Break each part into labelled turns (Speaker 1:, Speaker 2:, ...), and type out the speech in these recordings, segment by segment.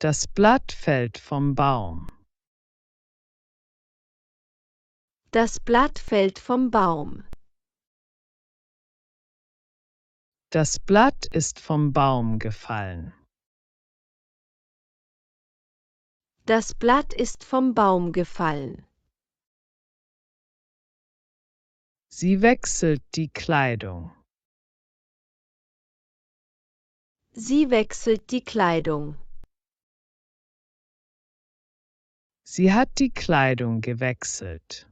Speaker 1: Das Blatt fällt vom Baum.
Speaker 2: Das Blatt fällt vom Baum.
Speaker 1: Das Blatt ist vom Baum gefallen.
Speaker 2: Das Blatt ist vom Baum gefallen.
Speaker 1: Sie wechselt die Kleidung.
Speaker 2: Sie wechselt die Kleidung.
Speaker 1: Sie hat die Kleidung gewechselt.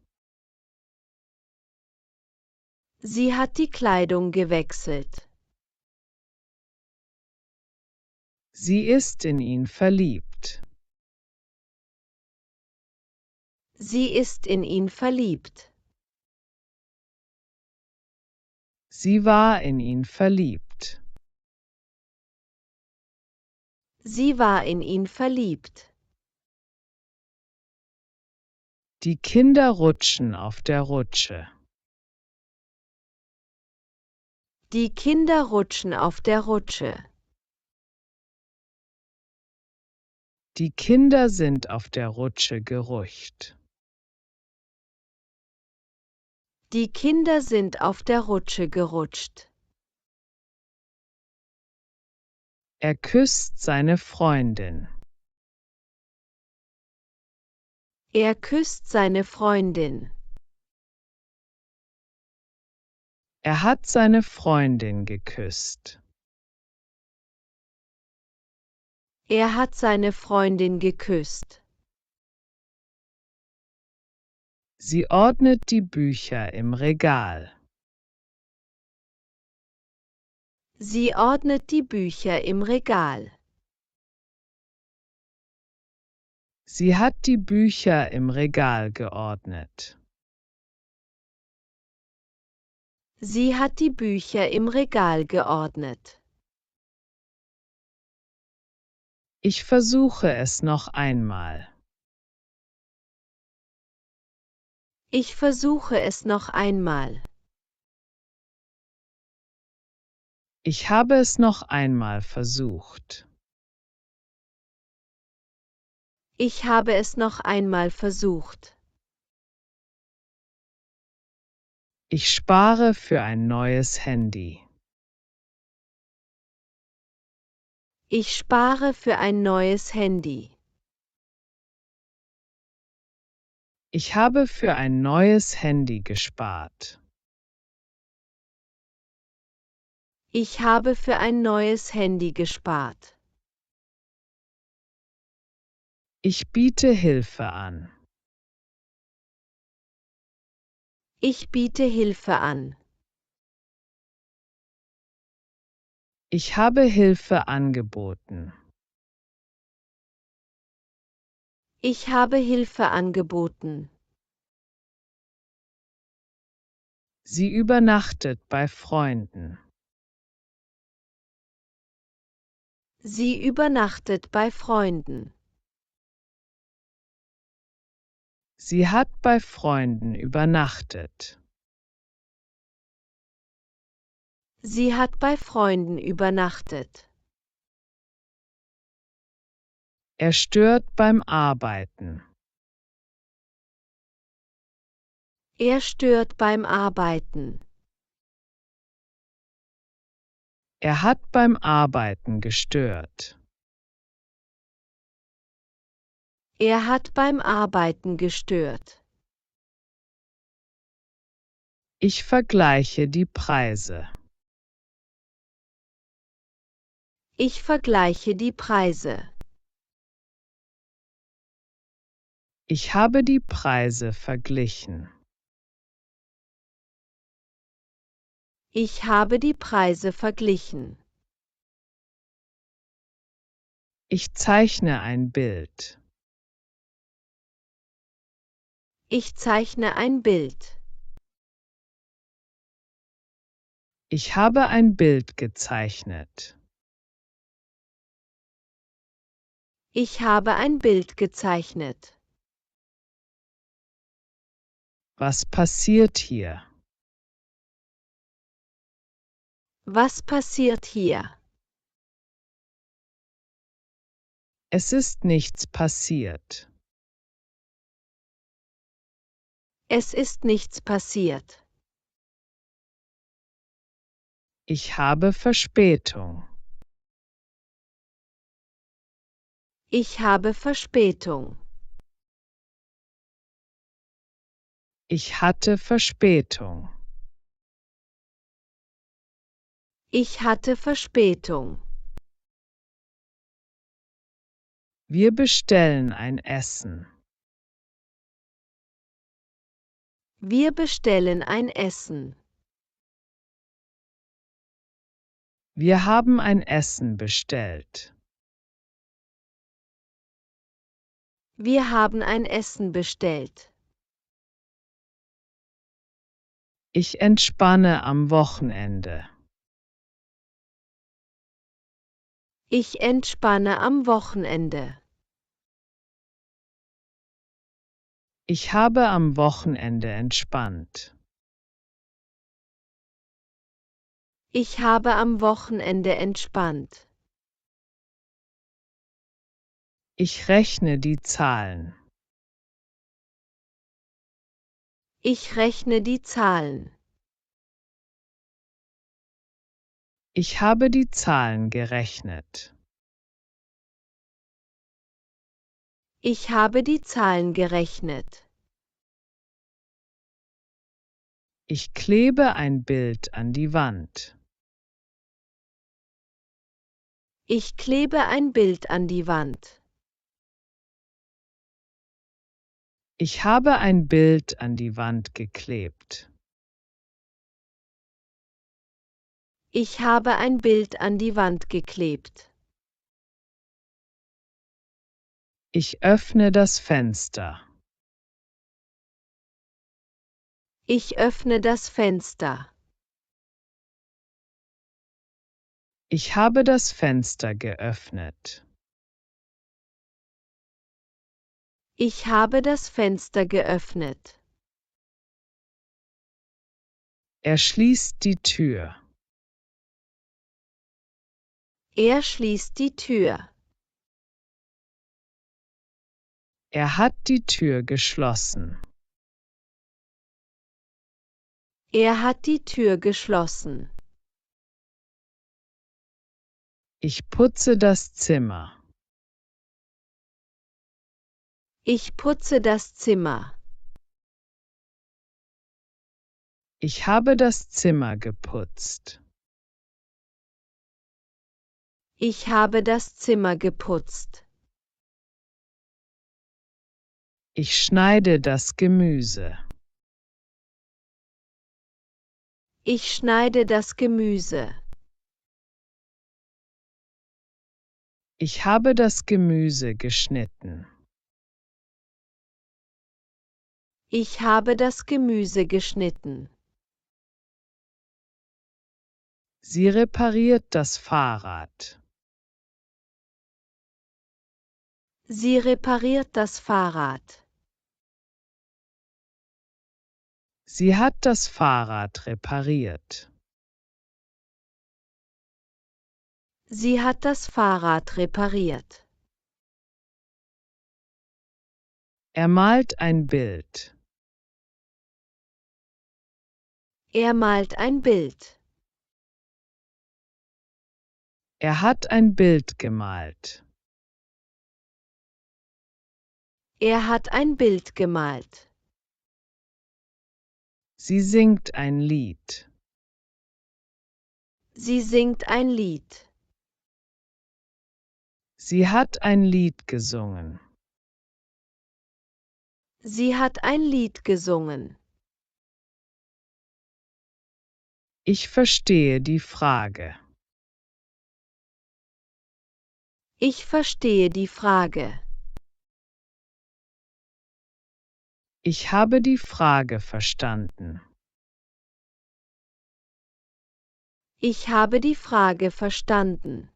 Speaker 2: Sie hat die Kleidung gewechselt.
Speaker 1: Sie ist in ihn verliebt.
Speaker 2: Sie ist in ihn verliebt.
Speaker 1: Sie war in ihn verliebt.
Speaker 2: Sie war in ihn verliebt.
Speaker 1: Die Kinder rutschen auf der Rutsche.
Speaker 2: Die Kinder rutschen auf der Rutsche.
Speaker 1: Die Kinder sind auf der Rutsche gerutscht.
Speaker 2: Die Kinder sind auf der Rutsche gerutscht.
Speaker 1: Er küsst seine Freundin.
Speaker 2: Er küsst seine Freundin.
Speaker 1: Er hat seine Freundin geküsst.
Speaker 2: Er hat seine Freundin geküsst.
Speaker 1: Sie ordnet die Bücher im Regal.
Speaker 2: Sie ordnet die Bücher im Regal.
Speaker 1: Sie hat die Bücher im Regal geordnet.
Speaker 2: Sie hat die Bücher im Regal geordnet.
Speaker 1: Ich versuche es noch einmal.
Speaker 2: Ich versuche es noch einmal.
Speaker 1: Ich habe es noch einmal versucht.
Speaker 2: Ich habe es noch einmal versucht.
Speaker 1: Ich spare für ein neues Handy.
Speaker 2: Ich spare für ein neues Handy.
Speaker 1: Ich habe für ein neues Handy gespart.
Speaker 2: Ich habe für ein neues Handy gespart.
Speaker 1: Ich biete Hilfe an.
Speaker 2: Ich biete Hilfe an.
Speaker 1: Ich habe Hilfe angeboten.
Speaker 2: Ich habe Hilfe angeboten.
Speaker 1: Sie übernachtet bei Freunden.
Speaker 2: Sie übernachtet bei Freunden.
Speaker 1: Sie hat bei Freunden übernachtet.
Speaker 2: Sie hat bei Freunden übernachtet.
Speaker 1: Er stört beim Arbeiten.
Speaker 2: Er stört beim Arbeiten.
Speaker 1: Er hat beim Arbeiten gestört.
Speaker 2: Er hat beim Arbeiten gestört.
Speaker 1: Ich vergleiche die Preise.
Speaker 2: Ich vergleiche die Preise.
Speaker 1: Ich habe die Preise verglichen.
Speaker 2: Ich habe die Preise verglichen.
Speaker 1: Ich zeichne ein Bild.
Speaker 2: Ich zeichne ein Bild.
Speaker 1: Ich habe ein Bild gezeichnet.
Speaker 2: Ich habe ein Bild gezeichnet.
Speaker 1: Was passiert hier?
Speaker 2: Was passiert hier?
Speaker 1: Es ist nichts passiert.
Speaker 2: Es ist nichts passiert.
Speaker 1: Ich habe Verspätung.
Speaker 2: Ich habe Verspätung.
Speaker 1: Ich hatte Verspätung.
Speaker 2: Ich hatte Verspätung.
Speaker 1: Wir bestellen ein Essen.
Speaker 2: Wir bestellen ein Essen.
Speaker 1: Wir haben ein Essen bestellt.
Speaker 2: Wir haben ein Essen bestellt.
Speaker 1: Ich entspanne am Wochenende.
Speaker 2: Ich entspanne am Wochenende.
Speaker 1: Ich habe am Wochenende entspannt.
Speaker 2: Ich habe am Wochenende entspannt.
Speaker 1: Ich rechne die Zahlen.
Speaker 2: Ich rechne die Zahlen.
Speaker 1: Ich habe die Zahlen gerechnet.
Speaker 2: Ich habe die Zahlen gerechnet.
Speaker 1: Ich klebe ein Bild an die Wand.
Speaker 2: Ich klebe ein Bild an die Wand.
Speaker 1: Ich habe ein Bild an die Wand geklebt.
Speaker 2: Ich habe ein Bild an die Wand geklebt.
Speaker 1: Ich öffne das Fenster.
Speaker 2: Ich öffne das Fenster.
Speaker 1: Ich habe das Fenster geöffnet.
Speaker 2: Ich habe das Fenster geöffnet.
Speaker 1: Er schließt die Tür.
Speaker 2: Er schließt die Tür.
Speaker 1: Er hat die Tür geschlossen.
Speaker 2: Er hat die Tür geschlossen.
Speaker 1: Ich putze das Zimmer.
Speaker 2: Ich putze das Zimmer.
Speaker 1: Ich habe das Zimmer geputzt.
Speaker 2: Ich habe das Zimmer geputzt.
Speaker 1: Ich schneide das Gemüse.
Speaker 2: Ich schneide das Gemüse.
Speaker 1: Ich habe das Gemüse geschnitten.
Speaker 2: Ich habe das Gemüse geschnitten.
Speaker 1: Sie repariert das Fahrrad.
Speaker 2: Sie repariert das Fahrrad.
Speaker 1: Sie hat das Fahrrad repariert.
Speaker 2: Sie hat das Fahrrad repariert.
Speaker 1: Er malt ein Bild.
Speaker 2: Er malt ein Bild.
Speaker 1: Er hat ein Bild gemalt.
Speaker 2: Er hat ein Bild gemalt.
Speaker 1: Sie singt ein Lied.
Speaker 2: Sie singt ein Lied.
Speaker 1: Sie hat ein Lied gesungen.
Speaker 2: Sie hat ein Lied gesungen.
Speaker 1: Ich verstehe die Frage.
Speaker 2: Ich verstehe die Frage.
Speaker 1: Ich habe die Frage verstanden.
Speaker 2: Ich habe die Frage verstanden.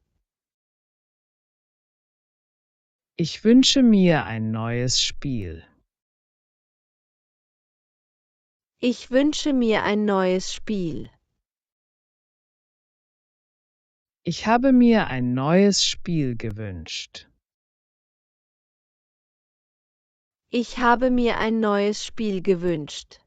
Speaker 1: Ich wünsche mir ein neues Spiel.
Speaker 2: Ich wünsche mir ein neues Spiel.
Speaker 1: Ich habe mir ein neues Spiel gewünscht.
Speaker 2: Ich habe mir ein neues Spiel gewünscht.